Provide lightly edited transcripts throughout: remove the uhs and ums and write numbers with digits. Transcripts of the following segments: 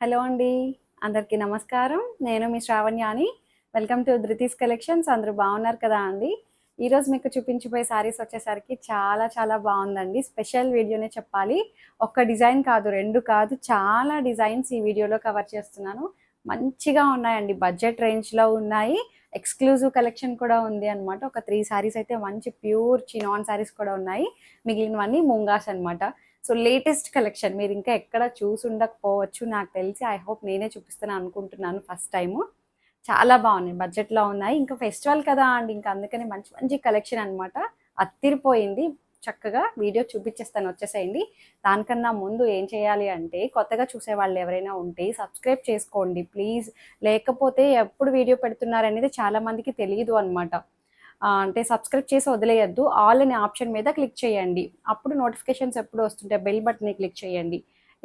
Hello అండి. అందరికీ నమస్కారం. నేను మీ శ్రావణ్యాని. Welcome to Dhruti's collections. అందరూ బాగున్నారు కదా అండి? ఈరోజు మీకు చూపించబోయే శారీస్ వచ్చేసరికి చాలా చాలా బాగుందండి. స్పెషల్ వీడియోనే చెప్పాలి. ఒక్క డిజైన్ కాదు, 2 కాదు, చాలా డిజైన్స్ ఈ వీడియోలో కవర్ చేస్తున్నాను. మంచిగా ఉన్నాయండి. బడ్జెట్ రేంజ్‌లో ఉన్నాయి. ఎక్స్‌క్లూజివ్ కలెక్షన్ కూడా ఉంది అన్నమాట. ఒక 3 శారీస్ అయితే మంచి ప్యూర్ చినాన్ శారీస్ కూడా ఉన్నాయి. మిగిలినవన్నీ ముంగాస్ అన్నమాట. సో లేటెస్ట్ కలెక్షన్ మీరు ఇంకా ఎక్కడ చూసి ఉండకపోవచ్చు నాకు తెలిసి. ఐ హోప్ నేనే చూపిస్తాను అనుకుంటున్నాను ఫస్ట్ టైము. చాలా బాగున్నాయి, బడ్జెట్లో ఉన్నాయి. ఇంకా ఫెస్టివల్ కదా అండి, ఇంకా అందుకని మంచి మంచి కలెక్షన్ అనమాట. అత్తిరిపోయింది. చక్కగా వీడియో చూపించేస్తాను, వచ్చేసేయండి. దానికన్నా ముందు ఏం చేయాలి అంటే, కొత్తగా చూసే వాళ్ళు ఎవరైనా ఉంటే సబ్స్క్రైబ్ చేసుకోండి ప్లీజ్. లేకపోతే ఎప్పుడు వీడియో పెడుతున్నారనేది చాలామందికి తెలియదు అనమాట. అంటే సబ్స్క్రైబ్ చేసి వదిలేయద్దు. ఆల్ అనే ఆప్షన్ మీద క్లిక్ చేయండి. అప్పుడు నోటిఫికేషన్స్ ఎప్పుడు వస్తుంటాయి, బెల్ బటన్ని క్లిక్ చేయండి.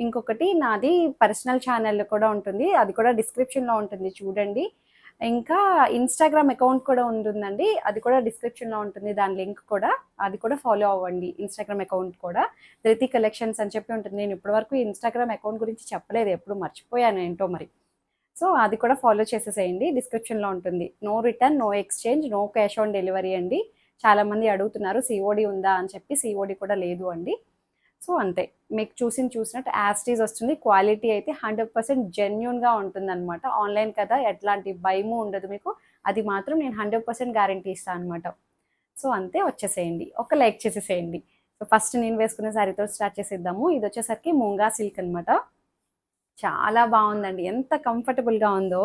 ఇంకొకటి నాది పర్సనల్ ఛానల్ కూడా ఉంటుంది, అది కూడా డిస్క్రిప్షన్లో ఉంటుంది చూడండి. ఇంకా ఇన్స్టాగ్రామ్ అకౌంట్ కూడా ఉంటుందండి, అది కూడా డిస్క్రిప్షన్లో ఉంటుంది, దాని లింక్ కూడా. అది కూడా ఫాలో అవ్వండి. ఇన్స్టాగ్రామ్ అకౌంట్ కూడా ధృతి కలెక్షన్స్ అని చెప్పి ఉంటుంది. నేను ఇప్పటివరకు ఇన్స్టాగ్రామ్ అకౌంట్ గురించి చెప్పలేదు, ఎప్పుడు మర్చిపోయాను ఏంటో మరి. సో అది కూడా ఫాలో చేసేసేయండి, డిస్క్రిప్షన్లో ఉంటుంది. No return, no exchange, no cash on delivery అండి. చాలామంది అడుగుతున్నారు సిఓడి ఉందా అని చెప్పి. సిఓడి కూడా లేదు అండి. సో అంతే, మీకు చూసినట్టు యాస్టీజ్ వస్తుంది. క్వాలిటీ అయితే 100% జెన్యున్గా ఉంటుంది అనమాట. ఆన్లైన్ కదా, ఎట్లాంటి భయము ఉండదు మీకు. అది మాత్రం నేను 100% గ్యారంటీ ఇస్తాను అనమాట. సో అంతే, వచ్చేసేయండి, ఒక లైక్ చేసేసేయండి. సో ఫస్ట్ నేను వేసుకునే శారీతో స్టార్ట్ చేసేద్దాము. ఇది వచ్చేసరికి ముంగా సిల్క్ అనమాట. చాలా బాగుందండి, ఎంత కంఫర్టబుల్గా ఉందో.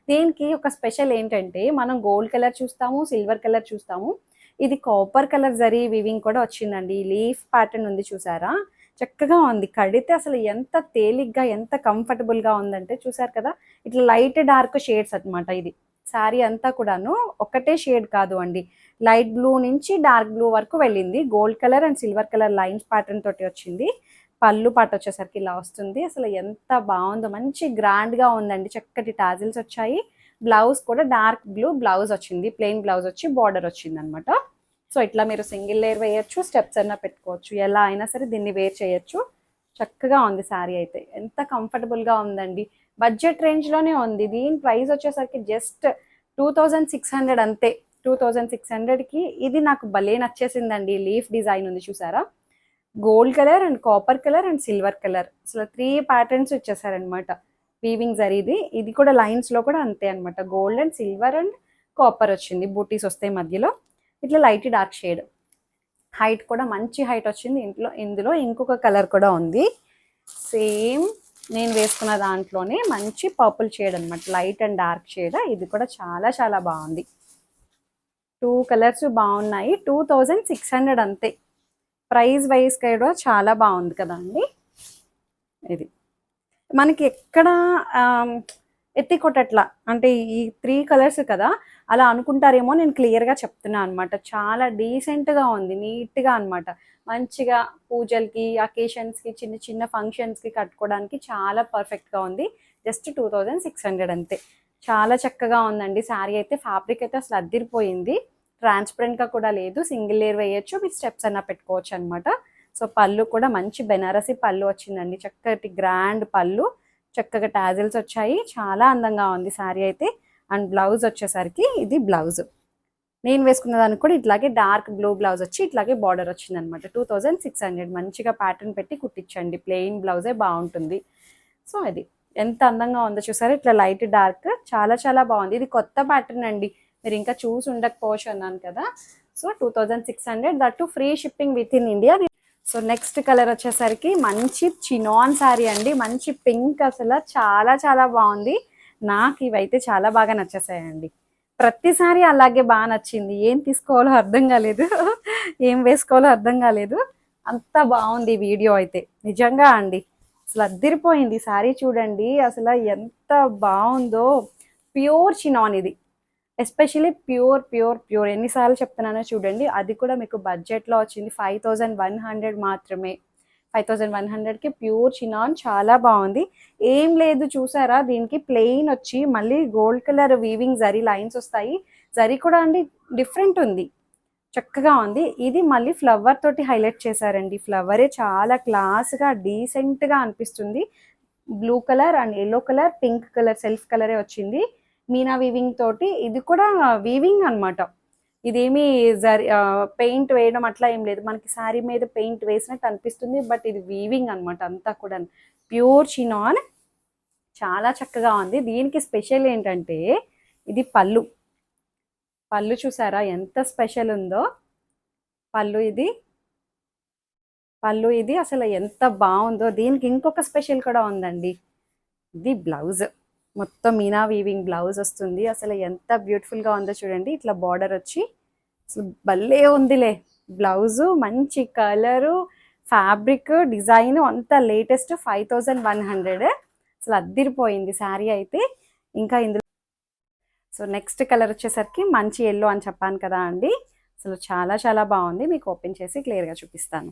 దీనికి ఒక స్పెషల్ ఏంటంటే, మనం గోల్డ్ కలర్ చూస్తాము, సిల్వర్ కలర్ చూస్తాము. ఇది కాపర్ కలర్ జరీ వీవింగ్ కూడా వచ్చిందండి. లీఫ్ ప్యాటర్న్ ఉంది చూసారా, చక్కగా ఉంది. కడితే అసలు ఎంత తేలిగ్గా, ఎంత కంఫర్టబుల్గా ఉందంటే, చూసారు కదా. ఇట్లా లైట్ డార్క్ షేడ్స్ అనమాట. ఇది శారీ అంతా కూడాను ఒకటే షేడ్ కాదు అండి, లైట్ బ్లూ నుంచి డార్క్ బ్లూ వరకు వెళ్ళింది. Gold colour and silver colour lines pattern తోటి వచ్చింది. పళ్ళు పాట వచ్చేసరికి ఇలా వస్తుంది. అసలు ఎంత బాగుందో, మంచి గ్రాండ్గా ఉందండి. చక్కటి టాజిల్స్ వచ్చాయి. బ్లౌజ్ కూడా డార్క్ బ్లూ బ్లౌజ్ వచ్చింది, ప్లెయిన్ బ్లౌజ్ వచ్చి బార్డర్ వచ్చింది అనమాట. సో ఇట్లా మీరు సింగిల్ లేయర్ వేయచ్చు, స్టెప్స్ అయినా పెట్టుకోవచ్చు, ఎలా అయినా సరే దీన్ని వేర్ చేయొచ్చు. చక్కగా ఉంది శారీ అయితే, ఎంత కంఫర్టబుల్గా ఉందండి. బడ్జెట్ రేంజ్లోనే ఉంది. దీని ప్రైస్ వచ్చేసరికి జస్ట్ 2600 అంతే. 2600కి ఇది నాకు భలే నచ్చేసిందండి. లీఫ్ డిజైన్ ఉంది చూసారా, gold colour and copper colour and silver colour, అసలు 3 ప్యాటర్న్స్ ఇచ్చేసారనమాట. వీవింగ్ జరీది. ఇది కూడా లైన్స్లో కూడా అంతే అనమాట. Gold and silver and copper వచ్చింది, బూటీస్ వస్తాయి మధ్యలో. ఇట్లా లైట్ డార్క్ షేడ్. హైట్ కూడా మంచి హైట్ వచ్చింది. ఇందులో ఇంకొక కలర్ కూడా ఉంది, సేమ్ నేను వేసుకున్న దాంట్లోనే మంచి పర్పుల్ షేడ్ అనమాట, లైట్ అండ్ డార్క్ షేడ్. ఇది కూడా చాలా చాలా బాగుంది. 2 కలర్స్ బాగున్నాయి. 2600 అంతే. ప్రైస్ వైజ్ కూడా చాలా బాగుంది కదా అండి. ఇది మనకి ఎక్కడ ఎత్తి కొట్టట్లా, అంటే ఈ 3 కలర్స్ కదా అలా అనుకుంటారేమో. నేను క్లియర్గా చెప్తున్నాను అనమాట. చాలా డీసెంట్గా ఉంది, నీట్గా అనమాట. మంచిగా పూజలకి, అకేషన్స్కి, చిన్న చిన్న ఫంక్షన్స్కి కట్టుకోవడానికి చాలా పర్ఫెక్ట్గా ఉంది. జస్ట్ 2600 అంతే. చాలా చక్కగా ఉందండి శారీ అయితే. ఫ్యాబ్రిక్ అయితే అసలు అద్దిరిపోయింది. ట్రాన్స్పరెంట్గా కూడా లేదు, సింగిల్ లేయర్ వేయచ్చు, మీ స్టెప్స్ అన్నా పెట్టుకోవచ్చు అనమాట. సో పళ్ళు కూడా మంచి బెనారసి పళ్ళు వచ్చిందండి, చక్కటి గ్రాండ్ పళ్ళు. చక్కగా టాజిల్స్ వచ్చాయి. చాలా అందంగా ఉంది శారీ అయితే. అండ్ బ్లౌజ్ వచ్చేసరికి ఇది బ్లౌజ్. నేను వేసుకున్న దానికి కూడా ఇట్లాగే డార్క్ బ్లూ బ్లౌజ్ వచ్చి ఇట్లాగే బార్డర్ వచ్చింది అనమాట. 2600. మంచిగా ప్యాటర్న్ పెట్టి కుట్టించండి, ప్లెయిన్ బ్లౌజే బాగుంటుంది. సో అది ఎంత అందంగా ఉందో చూసారా, ఇట్లా లైట్ డార్క్. చాలా చాలా బాగుంది. ఇది కొత్త ప్యాటర్న్ అండి, మీరు ఇంకా చూసి ఉండకపోవచ్చు అన్నాను కదా. So 2600, that free shipping with in India. So next colour వచ్చేసరికి మంచి చినాన్ శారీ అండి, మంచి పింక్. అసలు చాలా చాలా బాగుంది. నాకు ఇవైతే చాలా బాగా నచ్చేసాయండి. ప్రతిసారి అలాగే బాగా నచ్చింది. ఏం తీసుకోవాలో అర్థం కాలేదు, ఏం వేసుకోవాలో అర్థం కాలేదు. అంత బాగుంది వీడియో అయితే, నిజంగా అండి. అసలు అద్దిరిపోయింది శారీ. చూడండి అసలు ఎంత బాగుందో. ప్యూర్ చినాన్ ఇది, ఎస్పెషలీ ప్యూర్ ప్యూర్ ప్యూర్. ఎన్నిసార్లు చెప్తున్నానో చూడండి. అది కూడా మీకు బడ్జెట్లో వచ్చింది, 5100 మాత్రమే. 5100కి ప్యూర్ చినాన్, చాలా బాగుంది. ఏం లేదు చూసారా, దీనికి ప్లెయిన్ వచ్చి మళ్ళీ gold colour weaving zari lines వస్తాయి. జరీ కూడా అండి డిఫరెంట్ ఉంది, చక్కగా ఉంది. ఇది మళ్ళీ ఫ్లవర్ తోటి హైలైట్ చేశారండి. ఫ్లవరే చాలా క్లాస్గా డీసెంట్గా అనిపిస్తుంది. Blue colour and yellow colour, pink colour self కలరే వచ్చింది మీనా వీవింగ్ తోటి. ఇది కూడా వీవింగ్ అన్నమాట. ఇదేమి పెయింట్ వేయడం అట్లా ఏం లేదు, మనకి శారీ మీద పెయింట్ వేసినట్టు అనిపిస్తుంది, బట్ ఇది వీవింగ్ అన్నమాట అంతా కూడా. ప్యూర్ చినాన్, చాలా చక్కగా ఉంది. దీనికి స్పెషల్ ఏంటంటే ఇది పళ్ళు. పళ్ళు చూసారా ఎంత స్పెషల్ ఉందో. పళ్ళు ఇది అసలు ఎంత బాగుందో. దీనికి ఇంకొక స్పెషల్ కూడా ఉందండి. ఇది బ్లౌజ్, మొత్తం మీనా వీవింగ్ బ్లౌజ్ వస్తుంది. అసలు ఎంత బ్యూటిఫుల్గా ఉందో చూడండి. ఇట్లా బార్డర్ వచ్చి అసలు భలే ఉందిలే బ్లౌజు. మంచి కలరు, ఫ్యాబ్రిక్, డిజైన్ అంతా లేటెస్ట్. 5100 అసలు అద్దిరిపోయింది శారీ అయితే. ఇంకా ఇందులో సో నెక్స్ట్ కలర్ వచ్చేసరికి మంచి ఎల్లో అని చెప్పాను కదా అండి. అసలు చాలా చాలా బాగుంది. మీకు ఓపెన్ చేసి క్లియర్గా చూపిస్తాను.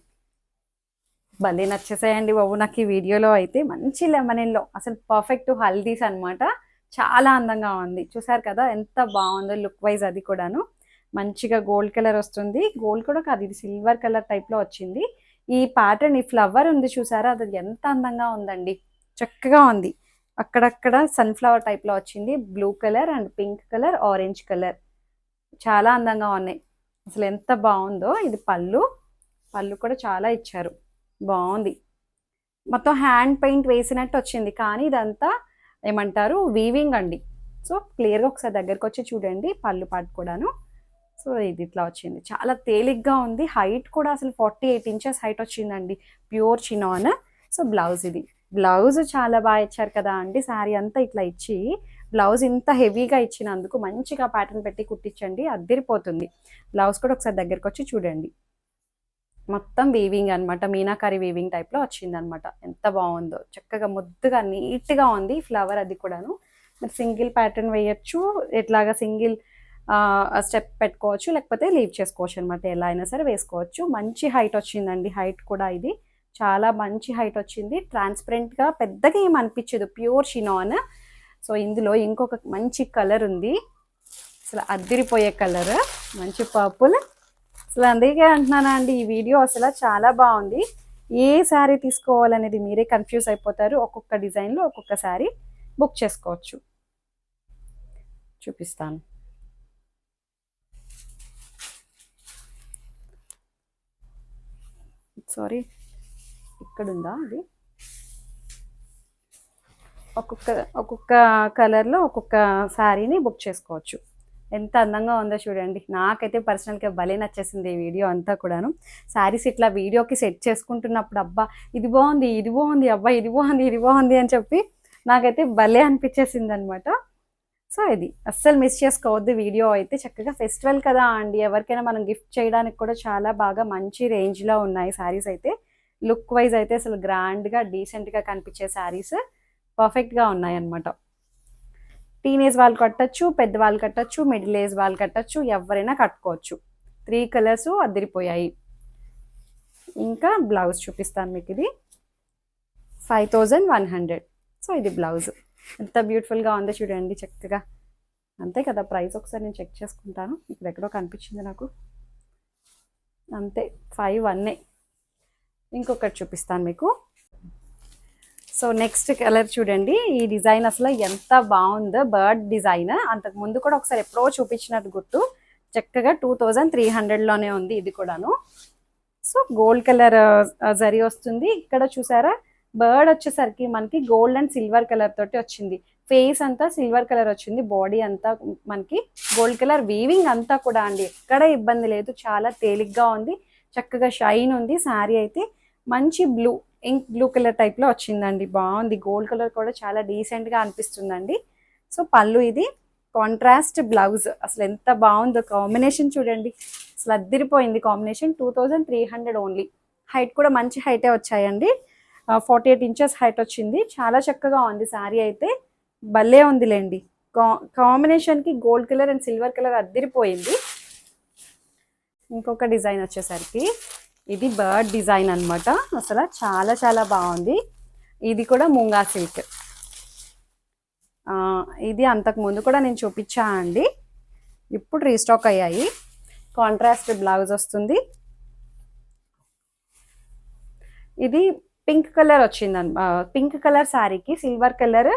భలే నచ్చేసాయండి బాబు నాకు ఈ వీడియోలో అయితే. మంచి లెమన్ ఎల్లో, అసలు పర్ఫెక్ట్ హల్దీస్ అనమాట. చాలా అందంగా ఉంది. చూసారు కదా ఎంత బాగుందో లుక్ వైజ్. అది కూడాను మంచిగా గోల్డ్ కలర్ వస్తుంది. గోల్డ్ కూడా కాదు, ఇది సిల్వర్ కలర్ టైప్లో వచ్చింది. ఈ ప్యాటర్న్, ఈ ఫ్లవర్ ఉంది చూసారా, అది ఎంత అందంగా ఉందండి. చక్కగా ఉంది. అక్కడక్కడ సన్ఫ్లవర్ టైప్లో వచ్చింది. Blue colour and pink colour, orange colour చాలా అందంగా ఉన్నాయి. అసలు ఎంత బాగుందో. ఇది పళ్ళు కూడా చాలా ఇచ్చారు, బాగుంది. మొత్తం హ్యాండ్ పెయింట్ వేసినట్టు వచ్చింది, కానీ ఇదంతా ఏమంటారు వీవింగ్ అండి. సో క్లియర్గా ఒకసారి దగ్గరకు వచ్చి చూడండి పళ్ళు పాటు కూడాను. సో ఇది ఇట్లా వచ్చింది, చాలా తేలిగ్గా ఉంది. హైట్ కూడా అసలు 48 ఇంచెస్ హైట్ వచ్చిందండి, ప్యూర్ చినాన్. సో బ్లౌజ్, ఇది బ్లౌజ్ చాలా బాగా ఇచ్చారు కదా అండి. శారీ అంతా ఇట్లా ఇచ్చి బ్లౌజ్ ఇంత హెవీగా ఇచ్చినందుకు మంచిగా ప్యాటర్న్ పెట్టి కుట్టించండి, అద్దిరిపోతుంది. బ్లౌజ్ కూడా ఒకసారి దగ్గరకు వచ్చి చూడండి. మొత్తం వీవింగ్ అనమాట, మీనాకారి వీవింగ్ టైప్లో వచ్చిందనమాట. ఎంత బాగుందో, చక్కగా ముద్దుగా నీట్గా ఉంది ఫ్లవర్. అది కూడాను మీరు సింగిల్ ప్యాటర్న్ వేయచ్చు, ఎట్లాగా సింగిల్ స్టెప్ పెట్టుకోవచ్చు, లేకపోతే లీవ్ చేసుకోవచ్చు అనమాట. ఎలా అయినా సరే వేసుకోవచ్చు. మంచి హైట్ వచ్చిందండి. హైట్ కూడా ఇది చాలా మంచి హైట్ వచ్చింది. ట్రాన్స్పరెంట్గా పెద్దగా ఏం అనిపించదు, ప్యూర్ షినాన్. సో ఇందులో ఇంకొక మంచి కలర్ ఉంది, అసలు అద్దిరిపోయే కలర్, మంచి పర్పుల్. అసలు అందుకే అంటున్నానా అండి, ఈ వీడియో అసలు చాలా బాగుంది. ఏ శారీ తీసుకోవాలనేది మీరే కన్ఫ్యూజ్ అయిపోతారు. ఒక్కొక్క డిజైన్లో ఒక్కొక్క శారీ బుక్ చేసుకోవచ్చు. చూపిస్తాను. సారీ, ఇక్కడుందా అది. ఒక్కొక్క కలర్లో ఒక్కొక్క శారీని బుక్ చేసుకోవచ్చు. ఎంత అందంగా ఉందో చూడండి. నాకైతే పర్సనల్గా భలే నచ్చేసింది ఈ వీడియో అంతా కూడాను. శారీస్ ఇట్లా వీడియోకి సెట్ చేసుకుంటున్నప్పుడు అబ్బా ఇది బాగుంది, ఇది బాగుంది, అబ్బా ఇది బాగుంది, ఇది బాగుంది అని చెప్పి నాకైతే భలే అనిపించేసింది అనమాట. సో ఇది అస్సలు మిస్ చేసుకోవద్దు వీడియో అయితే. చక్కగా ఫెస్టివల్ కదా అండి, ఎవరికైనా మనం గిఫ్ట్ చేయడానికి కూడా చాలా బాగా మంచి రేంజ్లో ఉన్నాయి శారీస్ అయితే. లుక్ వైజ్ అయితే అసలు గ్రాండ్గా డీసెంట్గా కనిపించే శారీస్ పర్ఫెక్ట్గా ఉన్నాయి అన్నమాట. టీనేజ్ వాళ్ళు కట్టచ్చు, పెద్దవాళ్ళు కట్టచ్చు, మిడిల్ ఏజ్ వాళ్ళు కట్టచ్చు, ఎవరైనా కట్టుకోవచ్చు. 3 కలర్స్ అదిరిపోయాయి. ఇంకా బ్లౌజ్ చూపిస్తాను మీకు. ఇది 5100. సో ఇది బ్లౌజ్ ఎంత బ్యూటిఫుల్గా ఉందో చూడండి, చక్కగా. అంతే కదా ప్రైస్, ఒకసారి నేను చెక్ చేసుకుంటాను. ఇక్కడ ఎక్కడో కనిపించింది నాకు. అంతే 51. ఇంకొకటి చూపిస్తాను మీకు. సో నెక్స్ట్ కలర్ చూడండి. ఈ డిజైన్ అసలు ఎంత బాగుందో, బర్డ్ డిజైన్. అంతకు ముందు కూడా ఒకసారి ఎప్పుడో చూపించినట్టు గుర్తు. చక్కగా 2300లోనే ఉంది ఇది కూడాను. సో గోల్డ్ కలర్ జరీ వస్తుంది. ఇక్కడ చూసారా, బర్డ్ వచ్చేసరికి మనకి గోల్డ్ అండ్ సిల్వర్ కలర్ తోటి వచ్చింది. ఫేస్ అంతా సిల్వర్ కలర్ వచ్చింది, బాడీ అంతా మనకి గోల్డ్ కలర్. వీవింగ్ అంతా కూడా అండి ఎక్కడ ఇబ్బంది లేదు, చాలా తేలిగ్గా ఉంది, చక్కగా షైన్ ఉంది. శారీ అయితే మంచి బ్లూ, ఇంక్ బ్లూ కలర్ టైప్లో వచ్చిందండి, బాగుంది. గోల్డ్ కలర్ కూడా చాలా డీసెంట్గా అనిపిస్తుందండి. సో పళ్ళు, ఇది కాంట్రాస్ట్ బ్లౌజ్. అసలు ఎంత బాగుందో కాంబినేషన్ చూడండి, అసలు అద్దిరిపోయింది కాంబినేషన్. 2300 ఓన్లీ. హైట్ కూడా మంచి హైటే వచ్చాయండి, 48 ఇంచెస్ హైట్ వచ్చింది. చాలా చక్కగా ఉంది శారీ అయితే, భలే ఉందిలేండి. కాంబినేషన్కి gold colour and silver colour అద్దిరిపోయింది. ఇంకొక డిజైన్ వచ్చేసరికి ఇది బర్డ్ డిజైన్ అనమాట. అసలు చాలా చాలా బాగుంది. ఇది కూడా మూంగా సిల్క్. ఇది అంతకు ముందు కూడా నేను చూపించా అండి, ఇప్పుడు రీస్టాక్ అయ్యాయి. కాంట్రాస్ట్ బ్లౌజ్ వస్తుంది. ఇది పింక్ కలర్ వచ్చింది. పింక్ కలర్ శారీకి సిల్వర్ కలర్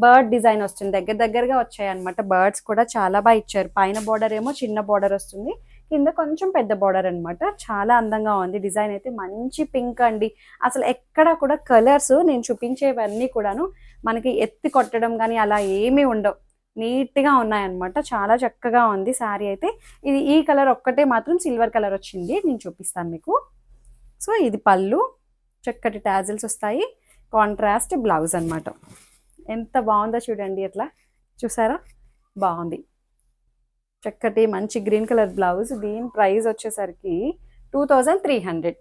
బర్డ్ డిజైన్ వస్తుంది. దగ్గర దగ్గరగా వచ్చాయి అనమాట. బర్డ్స్ కూడా చాలా బాగా ఇచ్చారు. పైన బార్డర్ ఏమో చిన్న బార్డర్ వస్తుంది, కింద కొంచెం పెద్ద బార్డర్ అనమాట. చాలా అందంగా ఉంది. డిజైన్ అయితే మంచి పింక్ అండి. అసలు ఎక్కడ కూడా కలర్స్ నేను చూపించేవన్నీ కూడాను మనకి ఎత్తి కొట్టడం కానీ అలా ఏమీ ఉండవు. నీట్గా ఉన్నాయన్నమాట. చాలా చక్కగా ఉంది శారీ అయితే. ఈ కలర్ ఒక్కటే మాత్రం సిల్వర్ కలర్ వచ్చింది. నేను చూపిస్తాను మీకు. సో ఇది పళ్ళు, చక్కటి టాజిల్స్ వస్తాయి. కాంట్రాస్ట్ బ్లౌజ్ అనమాట. ఎంత బాగుందో చూడండి. ఎట్లా చూసారా, బాగుంది. చక్కటి మంచి గ్రీన్ కలర్ బ్లౌజ్. దీని ప్రైస్ వచ్చేసరికి 2300.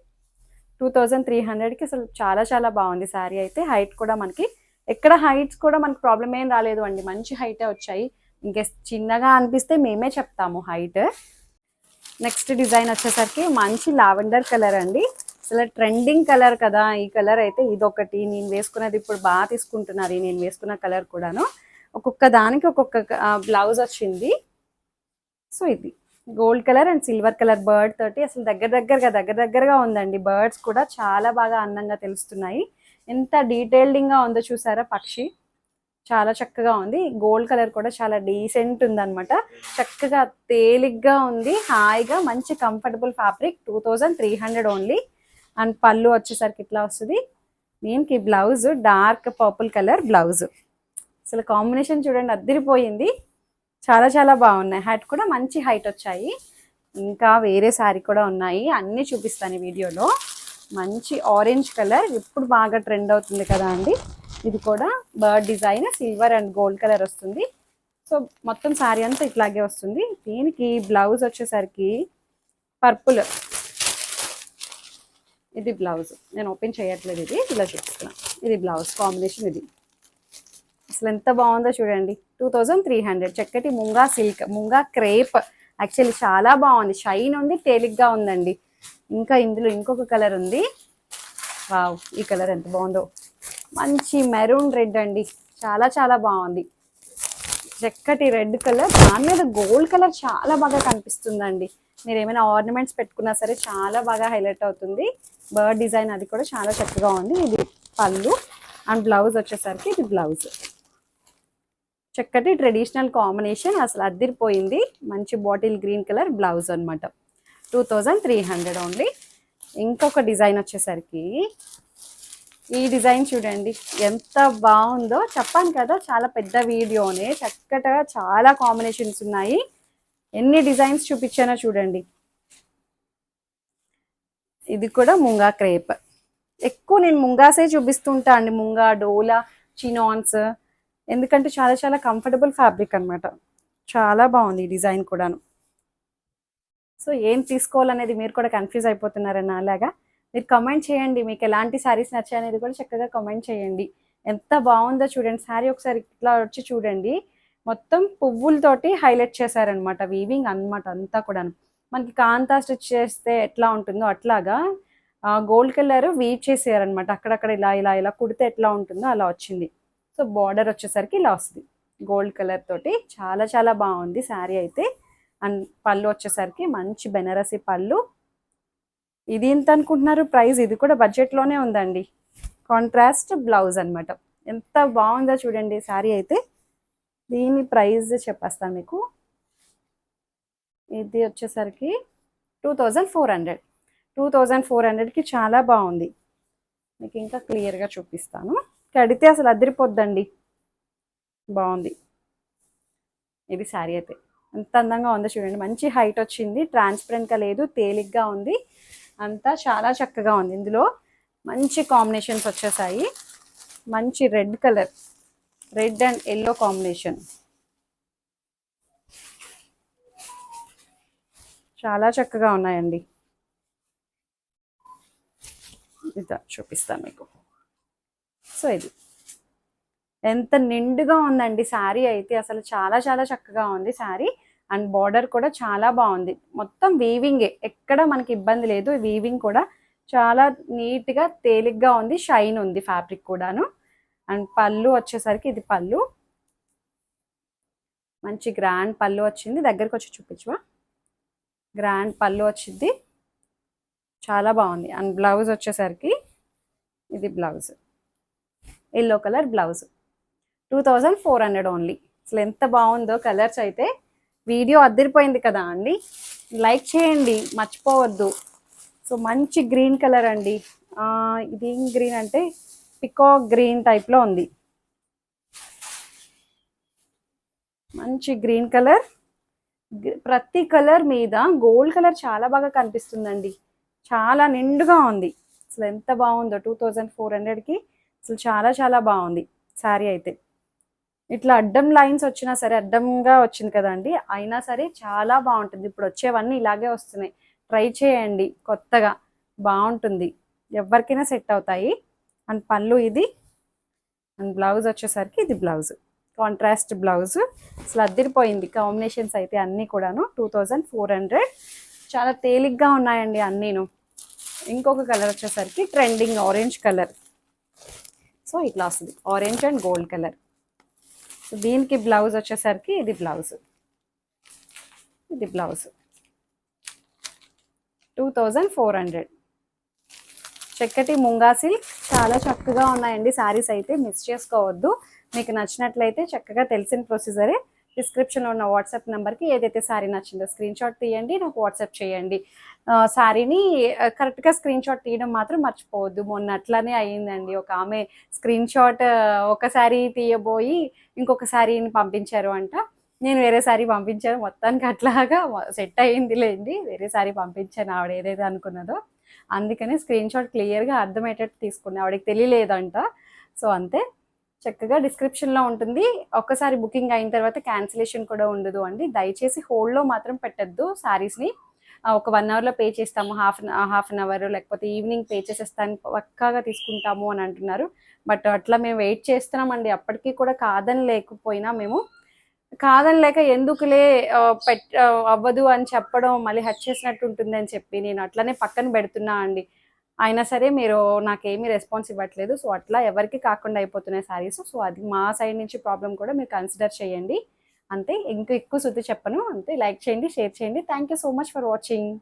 2300కి అసలు చాలా చాలా బాగుంది శారీ అయితే. హైట్ కూడా మనకి ఎక్కడ హైట్స్ కూడా మనకి ప్రాబ్లం ఏం రాలేదు అండి. మంచి హైటే వచ్చాయి. ఇంకే చిన్నగా అనిపిస్తే మేమే చెప్తాము హైట్. నెక్స్ట్ డిజైన్ వచ్చేసరికి మంచి లావెండర్ కలర్ అండి. అసలు ట్రెండింగ్ కలర్ కదా ఈ కలర్ అయితే. ఇదొకటి నేను వేసుకున్నది ఇప్పుడు బాగా తీసుకుంటున్నారు. నేను వేసుకున్న కలర్ కూడాను ఒక్కొక్క దానికి ఒక్కొక్క బ్లౌజ్ వచ్చింది. సో ఇది gold colour and silver colour bird తోటి అసలు దగ్గర దగ్గరగా ఉందండి. బర్డ్స్ కూడా చాలా బాగా అందంగా తెలుస్తున్నాయి. ఎంత డీటెయిల్డింగ్గా ఉందో చూసారా. పక్షి చాలా చక్కగా ఉంది. గోల్డ్ కలర్ కూడా చాలా డీసెంట్ ఉందన్నమాట. చక్కగా తేలిగ్గా ఉంది. హాయిగా మంచి కంఫర్టబుల్ ఫ్యాబ్రిక్. 2300 ఓన్లీ. అండ్ పళ్ళు వచ్చేసరికి ఇట్లా వస్తుంది. దీనికి blouse dark purple colour blouse. అసలు కాంబినేషన్ చూడండి, అద్దరిపోయింది. చాలా చాలా బాగున్నాయి. హైట్ కూడా మంచి హైట్ వచ్చాయి. ఇంకా వేరే శారీ కూడా ఉన్నాయి, అన్నీ చూపిస్తాను ఈ వీడియోలో. మంచి ఆరెంజ్ కలర్ ఇప్పుడు బాగా ట్రెండ్ అవుతుంది కదా అండి. ఇది కూడా bird design silver and gold colour వస్తుంది. సో మొత్తం శారీ అంతా ఇట్లాగే వస్తుంది. దీనికి బ్లౌజ్ వచ్చేసరికి పర్పుల్. ఇది బ్లౌజ్. నేను ఓపెన్ చేయట్లేదు, ఇది ఇలా చూపిస్తున్నాను. ఇది బ్లౌజ్ కాంబినేషన్. ఇది అసలు ఎంత బాగుందో చూడండి. 2300. చక్కటి munga silk, munga crepe. Actually చాలా బాగుంది. షైన్ ఉంది, తేలిగ్గా ఉందండి. ఇంకా ఇందులో ఇంకొక కలర్ ఉంది. వావ్, ఈ కలర్ ఎంత బాగుందో. మంచి మెరూన్ రెడ్ అండి. చాలా చాలా బాగుంది. చక్కటి రెడ్ కలర్, దాని మీద గోల్డ్ కలర్ చాలా బాగా కనిపిస్తుందండి. మీరు ఏమైనా ఆర్నమెంట్స్ పెట్టుకున్నా సరే చాలా బాగా హైలైట్ అవుతుంది. బర్డ్ డిజైన్ అది కూడా చాలా చక్కగా ఉంది. ఇది పళ్ళు అండ్ బ్లౌజ్ వచ్చేసరికి ఇది బ్లౌజ్. చక్కటి ట్రెడిషనల్ కాంబినేషన్, అసలు అద్దరిపోయింది. మంచి బాటిల్ గ్రీన్ కలర్ బ్లౌజ్ అనమాట. 2300 ఓన్లీ. ఇంకొక డిజైన్ వచ్చేసరికి ఈ డిజైన్ చూడండి ఎంత బాగుందో. చెప్పాను కదా చాలా పెద్ద వీడియోనే. చక్కగా చాలా కాంబినేషన్స్ ఉన్నాయి. ఎన్ని డిజైన్స్ చూపించానో చూడండి. ఇది కూడా ముంగా క్రేప్. ఎక్కువ నేను ముంగాసే చూపిస్తుంటా అండి. ముంగా, డోలా, చినాన్స్. ఎందుకంటే చాలా చాలా కంఫర్టబుల్ ఫ్యాబ్రిక్ అనమాట. చాలా బాగుంది ఈ డిజైన్ కూడాను. సో ఏం తీసుకోవాలనేది మీరు కూడా కన్ఫ్యూజ్ అయిపోతున్నారన్న అలాగా. మీరు కమెంట్ చేయండి, మీకు ఎలాంటి శారీస్ నచ్చాయనేది కూడా చక్కగా కమెంట్ చేయండి. ఎంత బాగుందో చూడండి శారీ. ఒకసారి ఇట్లా వచ్చి చూడండి. మొత్తం పువ్వులతోటి హైలైట్ చేశారనమాట. వీవింగ్ అనమాట అంతా కూడా. మనకి కాంతా స్టిచ్ చేస్తే ఎట్లా ఉంటుందో అట్లాగా గోల్డ్ కలర్ వీవ్ చేసారనమాట. అక్కడక్కడ ఇలా ఇలా ఇలా కుడితే ఎట్లా ఉంటుందో అలా వచ్చింది. సో బార్డర్ వచ్చేసరికి ఇలా వస్తుంది గోల్డ్ కలర్ తోటి. చాలా చాలా బాగుంది శారీ అయితే. అండ్ పళ్ళు వచ్చేసరికి మంచి బెనారసి పళ్ళు. ఇది ఎంత అనుకుంటున్నారు ప్రైస్? ఇది కూడా బడ్జెట్లోనే ఉందండి. కాంట్రాస్ట్ బ్లౌజ్ అనమాట. ఎంత బాగుందో చూడండి శారీ అయితే. దీని ప్రైస్ చెప్పేస్తాను మీకు. ఇది వచ్చేసరికి 2400. 2400కి చాలా బాగుంది. మీకు ఇంకా క్లియర్గా చూపిస్తాను. కడితే అసలు అదిరిపోద్దండి. బాగుంది ఇది శారీ అయితే. ఎంత అందంగా ఉందో చూడండి. మంచి హైట్ వచ్చింది. ట్రాన్స్పరెంట్గా లేదు, తేలిగ్గా ఉంది. అంతా చాలా చక్కగా ఉంది. ఇందులో మంచి కాంబినేషన్స్ వచ్చేసాయి. మంచి red colour, red and yellow combination. చాలా చక్కగా ఉన్నాయండి. ఇదా చూపిస్తాను మీకు. సో ఇది ఎంత నిండుగా ఉందండి శారీ అయితే. అసలు చాలా చాలా చక్కగా ఉంది శారీ. అండ్ బార్డర్ కూడా చాలా బాగుంది. మొత్తం వీవింగే, ఎక్కడ మనకి ఇబ్బంది లేదు. వీవింగ్ కూడా చాలా నీట్గా తేలిగ్గా ఉంది. షైన్ ఉంది ఫ్యాబ్రిక్ కూడాను. అండ్ పళ్ళు వచ్చేసరికి ఇది పళ్ళు. మంచి గ్రాండ్ పళ్ళు వచ్చింది. దగ్గరకు వచ్చి చూపించవా. గ్రాండ్ పళ్ళు వచ్చింది, చాలా బాగుంది. అండ్ బ్లౌజ్ వచ్చేసరికి ఇది blouse, yellow colour blouse. 2400 only. అసలు ఎంత బాగుందో కలర్స్ అయితే. వీడియో అదిరిపోయింది కదా అండి, లైక్ చేయండి మర్చిపోవద్దు. సో మంచి గ్రీన్ కలర్ అండి. ఇది ఏం గ్రీన్ అంటే పికాక్ గ్రీన్ టైప్లో ఉంది. మంచి గ్రీన్ కలర్. ప్రతి కలర్ మీద గోల్డ్ కలర్ చాలా బాగా కనిపిస్తుందండి, చాలా నిండుగా ఉంది. అసలు ఎంత బాగుందో 2400కి. అసలు చాలా చాలా బాగుంది శారీ అయితే. ఇట్లా అడ్డం లైన్స్ వచ్చినా సరే, అడ్డంగా వచ్చింది కదండి, అయినా సరే చాలా బాగుంటుంది. ఇప్పుడు వచ్చేవన్నీ ఇలాగే వస్తున్నాయి, ట్రై చేయండి, కొత్తగా బాగుంటుంది, ఎవరికైనా సెట్ అవుతాయి. అండ్ పళ్ళు ఇది, అండ్ బ్లౌజ్ వచ్చేసరికి ఇది బ్లౌజ్, కాంట్రాస్ట్ బ్లౌజ్. అసలు అద్దరిపోయింది కాంబినేషన్స్ అయితే అన్నీ కూడాను. 2400. చాలా తేలిగ్గా ఉన్నాయండి అన్నీను. ఇంకొక కలర్ వచ్చేసరికి ట్రెండింగ్ ఆరెంజ్ కలర్. సో ఇట్లా వస్తుంది, orange and gold colour. So దీనికి బ్లౌజ్ వచ్చేసరికి ఇది బ్లౌజ్, ఇది బ్లౌజ్. 2400. చక్కటి ముంగా సిల్క్, చాలా చక్కగా ఉన్నాయండి శారీస్ అయితే, మిస్ చేసుకోవద్దు. మీకు నచ్చినట్లయితే చక్కగా తెలిసిన ప్రొసీజరే, డిస్క్రిప్షన్లో ఉన్న వాట్సాప్ నెంబర్కి ఏదైతే శారీ నచ్చిందో స్క్రీన్ షాట్ తీయండి, నాకు వాట్సాప్ చేయండి. శారీని కరెక్ట్గా స్క్రీన్ షాట్ తీయడం మాత్రం మర్చిపోవద్దు. మొన్న అట్లానే అయ్యిందండి, ఒక ఆమె స్క్రీన్ షాట్ ఒక శారీ తీయబోయి ఇంకొక శారీని పంపించారు అంట. నేను వేరే శారీ పంపించాను, మొత్తానికి అట్లాగా సెట్ అయ్యింది లేండి. వేరే శారీ పంపించాను ఆవిడ ఏదైతే అనుకున్నదో. అందుకని స్క్రీన్ షాట్ క్లియర్గా అర్థమయ్యేటట్టు తీసుకున్నా, ఆవిడకి తెలియలేదంట. సో అంతే. చక్కగా డిస్క్రిప్షన్లో ఉంటుంది. ఒక్కసారి బుకింగ్ అయిన తర్వాత క్యాన్సిలేషన్ కూడా ఉండదు అండి. దయచేసి హోల్డ్లో మాత్రం పెట్టద్దు శారీస్ని. ఒక 1 అవర్లో పే చేస్తాము, హాఫ్ అన్ అవర్, లేకపోతే ఈవినింగ్ పే చేసేస్తాను, పక్కాగా తీసుకుంటాము అని అంటున్నారు. బట్ అట్లా మేము వెయిట్ చేస్తున్నామండి. అప్పటికీ కూడా కాదని లేకపోయినా మేము కాదనిలేక ఎందుకులే అవ్వదు అని చెప్పడం మళ్ళీ హెచ్ చేసినట్టు ఉంటుంది అని చెప్పి నేను అట్లనే పక్కన పెడుతున్నా అండి. అయినా సరే మీరు నాకేమీ రెస్పాన్స్ ఇవ్వట్లేదు. సో అట్లా ఎవరికి కాకుండా అయిపోతున్నాయి శారీస్. సో అది మా సైడ్ నుంచి ప్రాబ్లం కూడా మీరు కన్సిడర్ చేయండి అంతే. ఇంకా ఎక్కువ శుద్ధి చెప్పను అంతే. లైక్ చేయండి, షేర్ చేయండి. Thank you so much for watching.